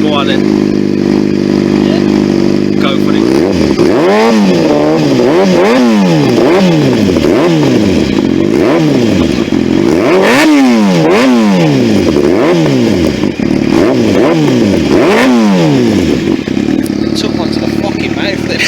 Go on then. Yeah. Go for it. Took one to the fucking mouth then.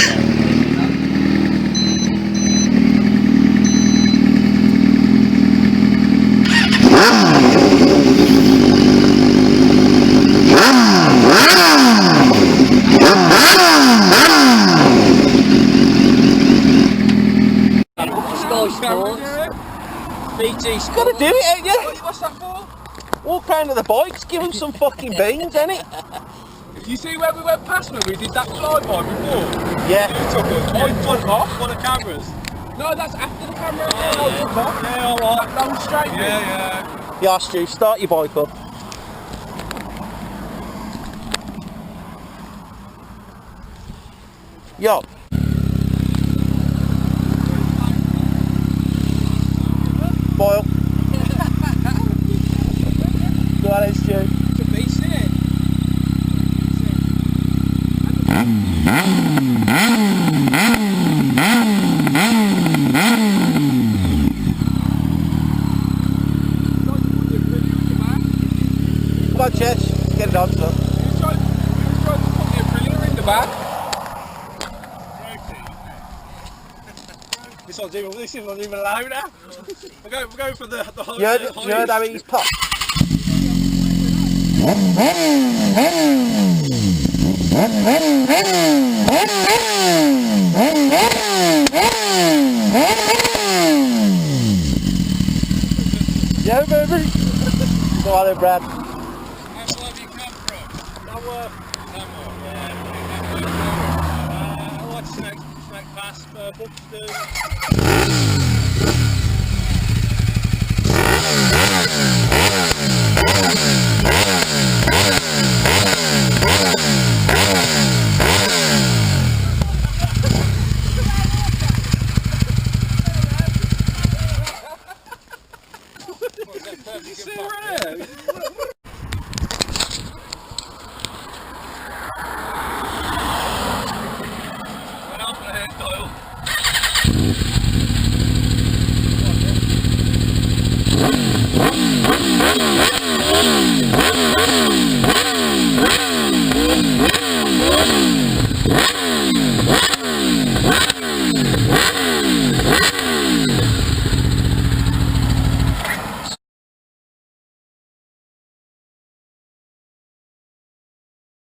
BT's gotta do it, ain't you? What's that for? Walk round to the bikes, give them some fucking beans, ain't it? You see where we went past when we did that flyby before? Yeah. You took us. I took off on the cameras. No, that's after the camera. Yeah, alright. That was straight. Yeah. Yeah, Stu, start your bike up. Yo. Boyle. Go on then, Stu. It's a beast, isn't it? Come on, Chess. Get it on, son. You tried to put the Aprilia in the back. This one's even louder. We're going for the whole. You heard how he's popped? Yeah, baby. Go on then, Brad. How far have you come from? Somewhere. I watch Snack Pass, Buxton. You see where it is? Yeah.